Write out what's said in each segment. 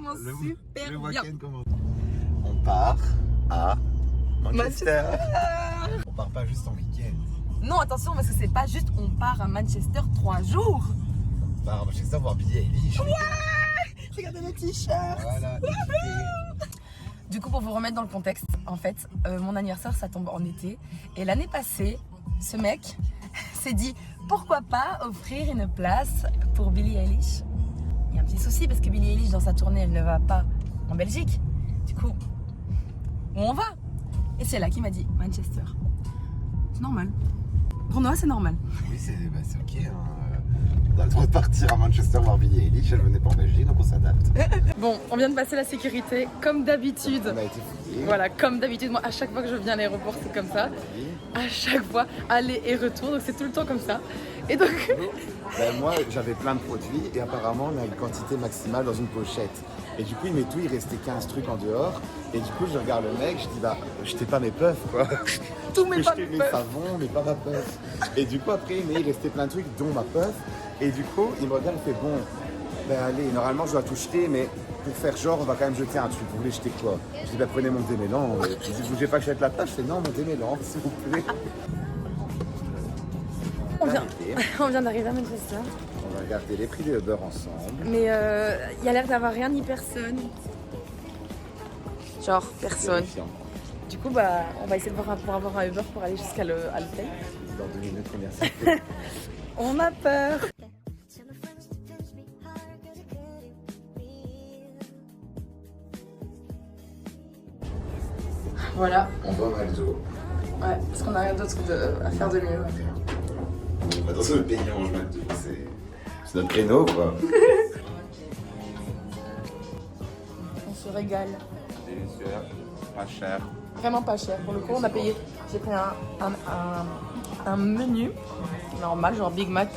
commence super le bien. week-end commence. On part à Manchester. On part pas juste en week-end. Non, attention, parce que c'est pas juste on part à Manchester 3 jours. On part à Manchester voir Billie Eilish. Ouais. Regardez le t-shirt. Voilà. Du coup, pour vous remettre dans le contexte, en fait, mon anniversaire, ça tombe en été. Et l'année passée, ce mec s'est dit, pourquoi pas offrir une place pour Billie Eilish. Il y a un petit souci, parce que Billie Eilish, dans sa tournée, elle ne va pas en Belgique. Du coup, où on va? Et c'est là qu'il m'a dit, Manchester. C'est normal. Pour Noah, c'est normal. Oui, c'est ok. Hein. On a le droit de partir à Manchester voir Billie Eilish. Elle venait pas en Belgique, donc on s'adapte. Bon, on vient de passer la sécurité, comme d'habitude. On a été fouillés. Voilà, comme d'habitude, moi à chaque fois que je viens à l'aéroport c'est comme ça. Oui. À chaque fois, aller et retour, donc c'est tout le temps comme ça. Et donc... Ben, moi j'avais plein de produits et apparemment on a une quantité maximale dans une pochette. Et du coup il met tout, il restait 15 trucs en dehors. Et du coup je regarde le mec, je dis bah jetez pas mes puffs quoi. Tous mes Jetez mes savons, mais pas ma puff. Et du coup après il restait plein de trucs dont ma puff. Et du coup il me regarde, il fait bon, ben allez, normalement je dois tout jeter, mais pour faire genre on va quand même jeter un truc. Vous voulez jeter quoi? Je dis bah prenez mon démêlant. Je dis vous voulez pas que je jette la puff? Je fais non mon démêlant s'il vous plaît. On vient d'arriver à Manchester. On va regarder les prix des Uber ensemble. Mais il y a l'air d'avoir rien ni personne. Genre personne. Du coup, bah, on va essayer de voir pour avoir un Uber pour aller jusqu'à l'hôtel. Dans 2 minutes, combien ça fait? On a peur. Voilà. On va au McDo. Ouais, parce qu'on n'a rien d'autre à faire de mieux. Attention, le payant en McDo, c'est notre créneau quoi. On se régale. Délicieux, pas cher. Vraiment pas cher. Pour le coup, on a payé. J'ai pris un menu normal, genre Big Mac,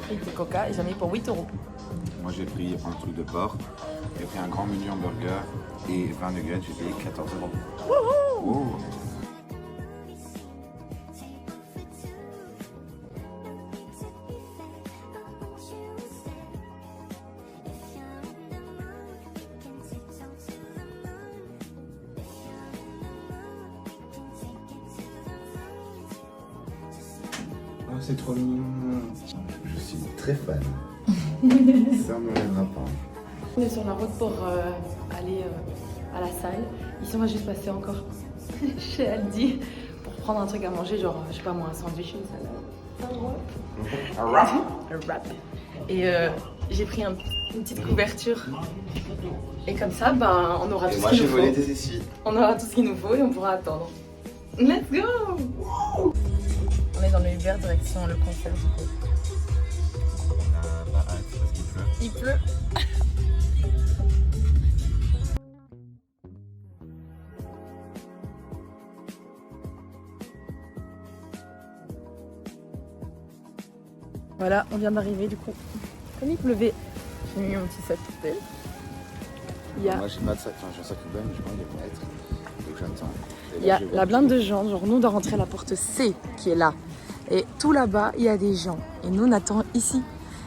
frites et coca, et j'en ai mis pour 8 €. Moi j'ai pris un truc de porc, j'ai pris un grand menu hamburger et 20 nuggets, j'ai payé 14 €. Wouhou! Oh, c'est trop mignon. Je suis très fan. Ça ne me reviendra pas. On est sur la route pour aller à la salle. Ici, on va juste passer encore chez Aldi pour prendre un truc à manger, genre, je sais pas moi, un sandwich, une salade. Un wrap. Un wrap. Et j'ai pris une petite couverture. Et comme ça, ben, on aura tout ce qu'il nous faut. Moi j'ai volé des essuies. On aura tout ce qu'il nous faut et on pourra attendre. Let's go! On est dans le Uber direction le concert du coup. On a pas hâte parce qu'il pleut. Il pleut. Voilà, on vient d'arriver du coup. Comme il pleuvait, j'ai mis mon petit sac poubelle. Il y a, Moi j'ai pas de sac, j'ai un sac poubelle, mais je vais les mettre. Donc j'attends. il y a la blinde de gens, genre nous on doit rentrer à la porte C qui est là. Et tout là-bas, il y a des gens. Et nous on attend ici.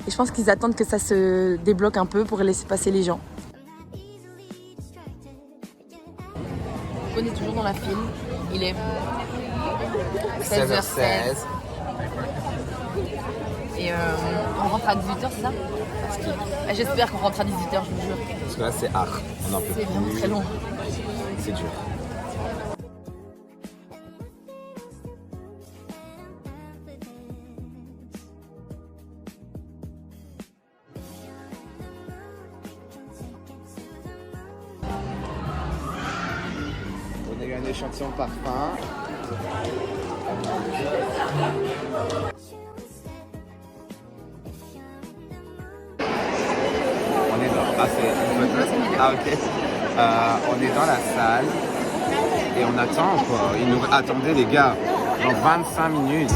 Et je pense qu'ils attendent que ça se débloque un peu pour laisser passer les gens. On est toujours dans la file. Il est 16h16. Et on rentre à 18h, c'est ça? J'espère qu'on rentre à 18h, je vous jure. Parce que là c'est art. On en peut C'est vraiment plus. très long. C'est dur. On a eu un échantillon de parfum. On est dans... Ah, c'est une photo. Ah, ok. On est dans la salle et on attend quoi. Ils nous attendaient les gars dans 25 minutes.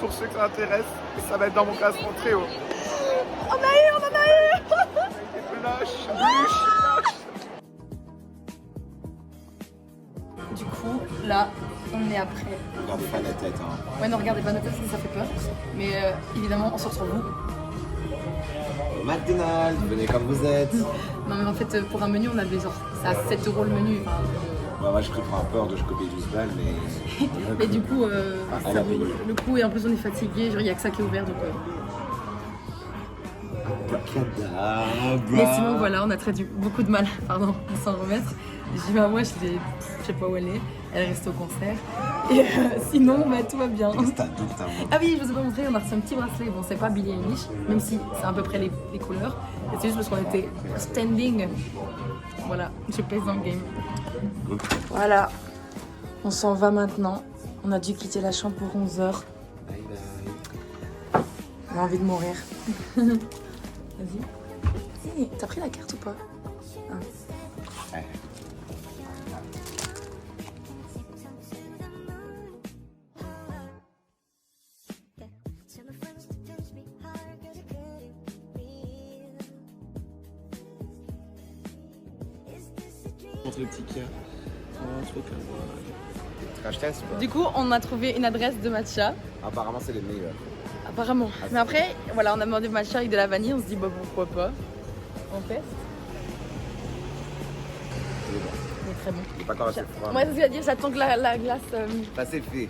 pour ceux que ça intéresse, ça va être dans mon classement très haut. On en a eu Blush, blush. Du coup, là, on est après. Regardez pas la tête, hein. Ouais, ne regardez pas notre tête parce que ça fait peur. Mais évidemment, on se retrouve où? Au McDonald's, venez comme vous êtes. Non, mais en fait, pour un menu, on avait genre, c'est à 7 € le menu. Enfin, Ouais, moi je prends un peur de je copier 12 balles, mais. mais du coup, elle ça a vaut payé. le coup et en plus, on est fatigué. Genre, il n'y a que ça qui est ouvert donc. Cadabra. Mais sinon, voilà, on a très beaucoup de mal, pardon, à s'en remettre. J'ai dit, bah, moi, je sais pas où elle est. Elle reste au concert. Et sinon, bah, tout va bien. T'as d'où t'as Ah oui, je vous ai pas montré, on a reçu un petit bracelet. Bon, c'est pas Billie Eilish, même si c'est à peu près les couleurs. Et c'est juste parce qu'on était standing. Voilà, je pèse dans le game. Voilà, on s'en va maintenant. On a dû quitter la chambre pour 11 h. Bye bye. On a envie de mourir. Vas-y. Hey, t'as pris la carte ou pas? Ouais. Montre le petit kia. Un truc à voir. Crash test ou pas? Du coup, on a trouvé une adresse de matcha. Apparemment, c'est les meilleurs. Apparemment. Mais après, voilà, on a demandé matcha avec de la vanille. On se dit, bah pourquoi pas. On teste. Il est bon. Il est très bon. Il est pas encore assez froid. Moi, c'est ce que je veux dire, j'attends que la glace. Ça, c'est fait.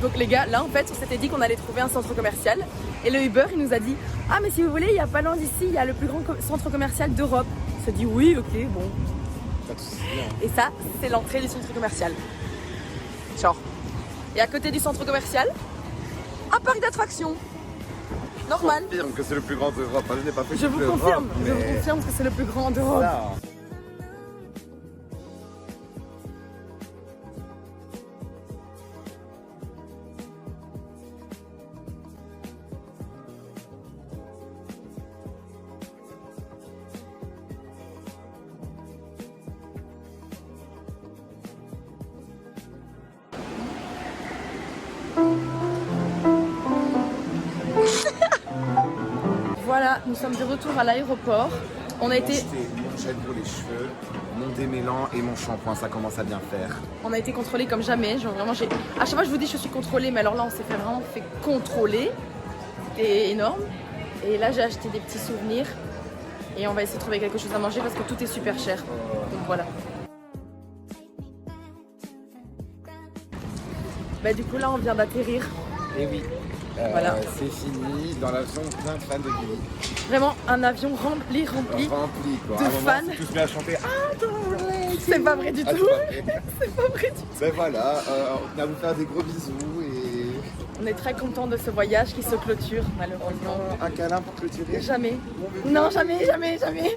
Donc les gars, là en fait, on s'était dit qu'on allait trouver un centre commercial. Et le Uber, il nous a dit, ah mais si vous voulez, il y a pas loin d'ici, il y a le plus grand centre commercial d'Europe. On s'est dit, oui, ok, bon. Pas de soucis, hein. Et ça, c'est l'entrée du centre commercial. Genre. Et à côté du centre commercial, un parc d'attractions. Normal. Je confirme que c'est le plus grand d'Europe. Je n'ai pas fait Je toute vous l'Europe, confirme, je mais vous confirme que c'est le plus grand d'Europe. ça. Voilà, nous sommes de retour à l'aéroport. On a été, Mon gel pour les cheveux, mon démêlant et mon shampoing, ça commence à bien faire. on a été contrôlés comme jamais. Genre vraiment, à chaque fois je vous dis je suis contrôlée, mais alors là on s'est vraiment fait contrôler. C'était énorme. Et là j'ai acheté des petits souvenirs et on va essayer de trouver quelque chose à manger parce que tout est super cher. Donc voilà. Bah du coup là on vient d'atterrir. Et oui, Voilà. c'est fini dans l'avion plein de fans de Billy. Vraiment un avion rempli. Rempli quoi. de À un moment, fans. on s'est tous mis à chanter. C'est pas vrai du Ah, tout. c'est pas vrai. C'est pas vrai du tout. Ben voilà, on a vous faire des gros bisous et On est très content de ce voyage qui se clôture malheureusement. un câlin pour clôturer. Jamais. Non, jamais, jamais, jamais.